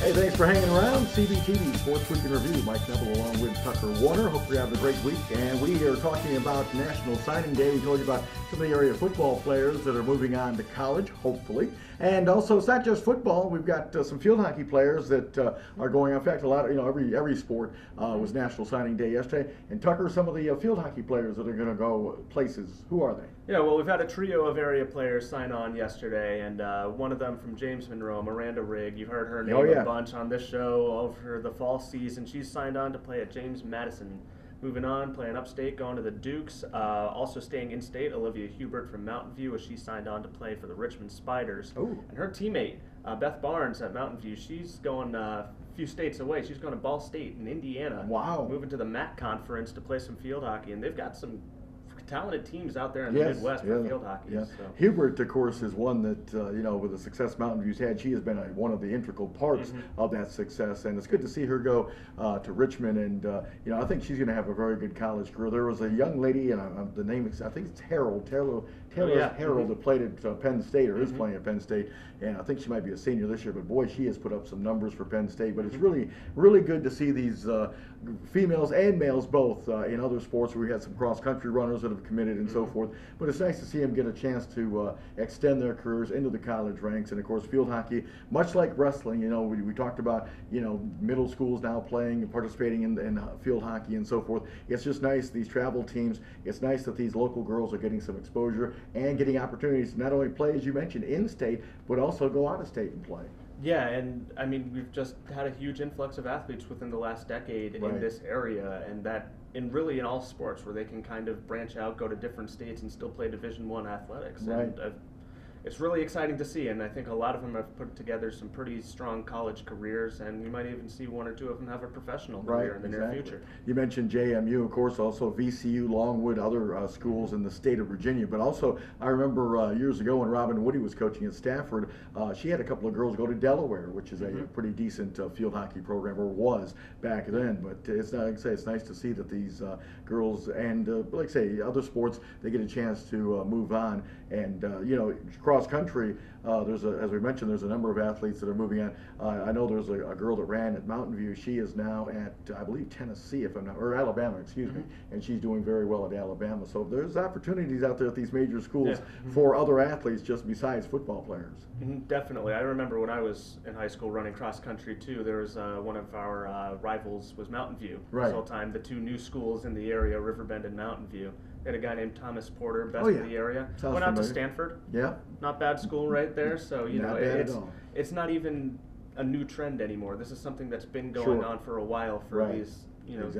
Hey, thanks for hanging around. CBTV Sports Week in Review. Mike Neville along with Tucker Warner. Hope you're having a great week. And we are talking about National Signing Day. We told you about some of the area football players that are moving on to college, hopefully. And also, it's not just football. We've got some field hockey players that are going on. In fact, a lot of, every sport was National Signing Day yesterday. And Tucker, some of the field hockey players that are going to go places. Who are they? Yeah, well, we've had a trio of area players sign on yesterday, and one of them from James Monroe, Miranda Rigg. You've heard her name a bunch on this show over the fall season. She's signed on to play at James Madison. Moving on, playing upstate, going to the Dukes. Also staying in-state, Olivia Hubert from Mountain View, as she signed on to play for the Richmond Spiders. Ooh. And her teammate, Beth Barnes at Mountain View, she's going a few states away. She's going to Ball State in Indiana. Wow. Moving to the MAC Conference to play some field hockey, and they've got some talented teams out there in the Midwest for field hockey. Yeah. So. Hubert, of course, is one that, with the success Mountain View's had, she has been one of the integral parts of that success. And it's good to see her go to Richmond. And, I think she's going to have a very good college career. There was a young lady, and the name, I think it's Harold Harold that played at Penn State, or is playing at Penn State. And I think she might be a senior this year. But, boy, she has put up some numbers for Penn State. But it's really, really good to see these females and males both in other sports where we had some cross-country runners that have committed and so forth. But it's nice to see them get a chance to extend their careers into the college ranks. And of course, field hockey, much like wrestling, we talked about, middle schools now playing and participating in field hockey and so forth. It's just nice, these travel teams, it's nice that these local girls are getting some exposure and getting opportunities to not only play, as you mentioned, in-state, but also go out of state and play. Yeah, and I mean, we've just had a huge influx of athletes within the last decade in this area, and that in all sports where they can kind of branch out, go to different states, and still play Division I athletics. Right. And it's really exciting to see, and I think a lot of them have put together some pretty strong college careers, and we might even see one or two of them have a professional career in the near future. You mentioned JMU, of course, also VCU, Longwood, other schools in the state of Virginia. But also, I remember years ago when Robin Woody was coaching at Stafford, she had a couple of girls go to Delaware, which is a pretty decent field hockey program, or was back then. But it's like I say, it's nice to see that these girls and, like I say, other sports, they get a chance to move on. And, cross country, as we mentioned, there's a number of athletes that are moving on. I know there's a girl that ran at Mountain View. She is now at, I believe, Tennessee, or Alabama, excuse me, and she's doing very well at Alabama. So there's opportunities out there at these major schools for other athletes just besides football players. Definitely. I remember when I was in high school running cross country too, there was one of our rivals was Mountain View this whole time. The two new schools in the area, Riverbend and Mountain View. They had a guy named Thomas Porter, best in the area. Went out to Stanford. Yeah. Not bad school right there. So, it's not even a new trend anymore. This is something that's been going on for a while for these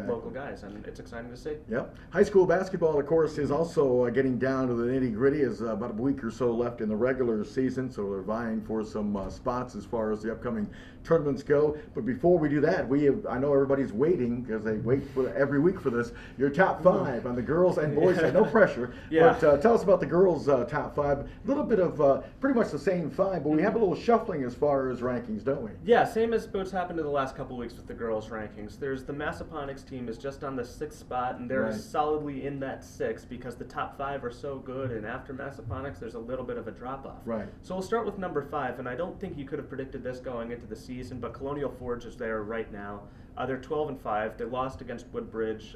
local guys, and it's exciting to see. Yep. High school basketball, of course, is also getting down to the nitty-gritty. Is about a week or so left in the regular season, so they're vying for some spots as far as the upcoming tournaments go. But before we do that, I know everybody's waiting, because they wait for every week for this, your top five on the girls and boys side. No pressure. But tell us about the girls' top five. A little bit of pretty much the same five, but we have a little shuffling as far as rankings, don't we? Yeah, same as what's happened in the last couple of weeks with the girls' rankings. There's the Massaponics team is just on the 6th spot, and they're solidly in that 6 because the top 5 are so good, and after Massaponics, there's a little bit of a drop-off. Right. So we'll start with number 5, and I don't think you could have predicted this going into the season, but Colonial Forge is there right now. They're 12-5. They lost against Woodbridge.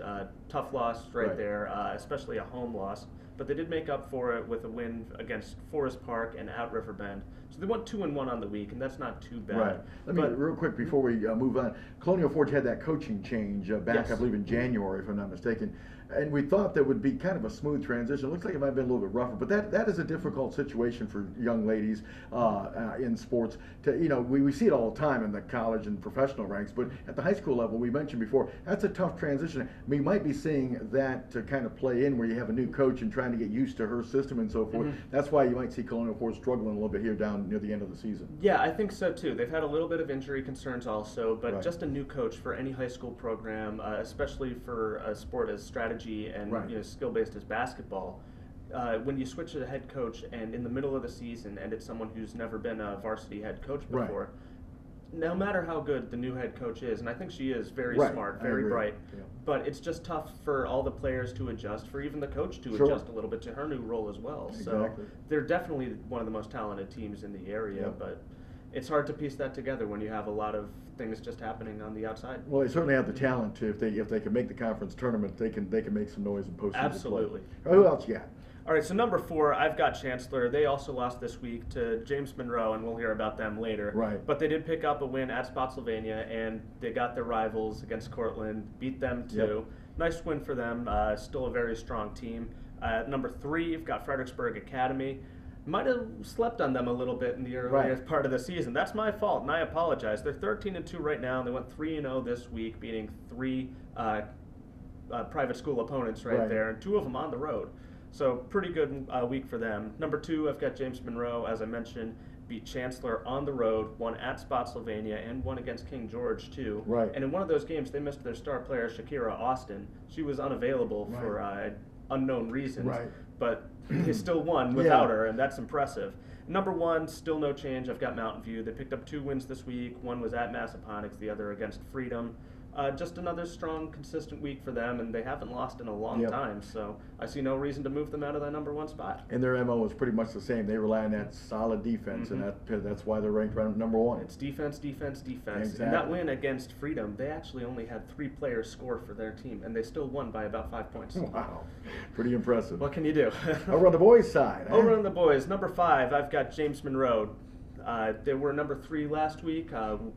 Tough loss right there, especially a home loss. But they did make up for it with a win against Forest Park and at Riverbend. So they went 2-1 on the week, and that's not too bad. Right. Let me, real quick before we move on, Colonial Forge had that coaching change back, I believe, in January, if I'm not mistaken. And we thought that would be kind of a smooth transition. It looks like it might have been a little bit rougher, but that is a difficult situation for young ladies in sports. We see it all the time in the college and professional ranks, but at the high school level, we mentioned before, that's a tough transition. We might be seeing that to kind of play in where you have a new coach and trying to get used to her system and so forth. That's why you might see Colonial Forge struggling a little bit here down near the end of the season. Yeah, I think so too. They've had a little bit of injury concerns also, but just a new coach for any high school program, especially for a sport as strategy and skill-based as basketball, when you switch to the head coach and in the middle of the season, and it's someone who's never been a varsity head coach before, no matter how good the new head coach is, and I think she is very smart, very bright, but it's just tough for all the players to adjust, for even the coach to adjust a little bit to her new role as well. So they're definitely one of the most talented teams in the area, but it's hard to piece that together when you have a lot of things just happening on the outside. Well, they certainly have the talent to. If they can make the conference tournament, they can make some noise in postseason. Absolutely. Play. Who else you got? All right, so number 4, I've got Chancellor. They also lost this week to James Monroe, and we'll hear about them later. Right. But they did pick up a win at Spotsylvania, and they got their rivals against Cortland, beat them too. Yep. Nice win for them. Still a very strong team. Number 3, you've got Fredericksburg Academy. Might have slept on them a little bit in the earlier part of the season. That's my fault, and I apologize. They're 13-2 right now, and they went 3-0 this week, beating 3 private school opponents right there, and 2 of them on the road. So pretty good week for them. Number 2, I've got James Monroe, as I mentioned, beat Chancellor on the road, won at Spotsylvania, and won against King George too. Right. And in one of those games, they missed their star player, Shakira Austin. She was unavailable for unknown reasons, but they still won without her, and that's impressive. Number 1, still no change. I've got Mountain View. They picked up 2 wins this week. One was at Massaponax, the other against Freedom. Just another strong, consistent week for them, and they haven't lost in a long time, so I see no reason to move them out of that number 1 spot. And their MO is pretty much the same. They rely on that solid defense, and that's why they're ranked number 1. It's defense, defense, defense. Exactly. And that win against Freedom, they actually only had 3 players score for their team, and they still won by about 5 points. Wow, pretty impressive. What can you do? Over on the boys' side. Over on the boys, number 5, I've got James Monroe. They were number 3 last week,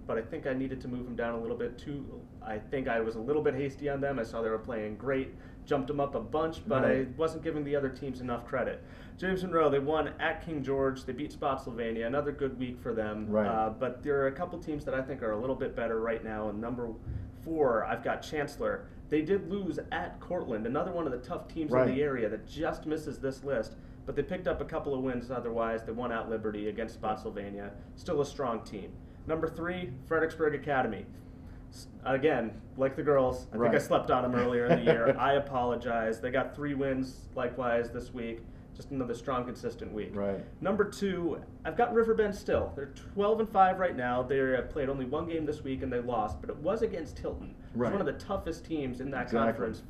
but I think I needed to move them down a little bit too. I think I was a little bit hasty on them. I saw they were playing great, jumped them up a bunch, but I wasn't giving the other teams enough credit. James Monroe, they won at King George. They beat Spotsylvania. Another good week for them. But there are a couple teams that I think are a little bit better right now. And number 4, I've got Chancellor. They did lose at Cortland, another one of the tough teams in the area that just misses this list. But they picked up a couple of wins otherwise. They won at Liberty against Spotsylvania. Still a strong team. Number 3, Fredericksburg Academy. Again, like the girls, I think I slept on them earlier in the year. I apologize. They got 3 wins likewise this week. Just another strong, consistent week. Number 2, I've got Riverbend still. They're 12-5 right now. They played only 1 game this week and they lost, but it was against Hilton. It's one of the toughest teams in that conference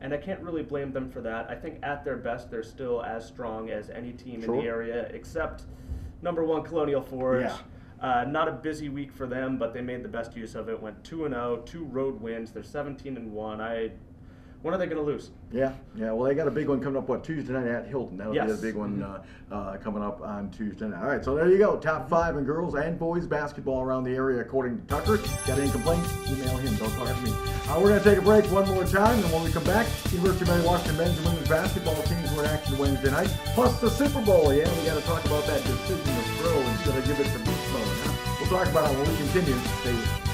and I can't really blame them for that. I think at their best, they're still as strong as any team in the area, except number 1, Colonial Forge. Not a busy week for them, but they made the best use of it. Went 2-0, 2 road wins. They're 17-1. When are they going to lose? Yeah. Well, they got a big one coming up, Tuesday night at Hilton. That'll be a big one coming up on Tuesday night. All right, so there you go. Top 5 in girls and boys basketball around the area, according to Tucker. Got any complaints? Email him. Don't talk to me. We're going to take a break one more time, and when we come back, University of Mary Washington men's and women's basketball teams were in action Wednesday night, plus the Super Bowl. Yeah, we got to talk about that decision to throw instead of give it to beast mode. We'll talk about it when we continue. Stay with us.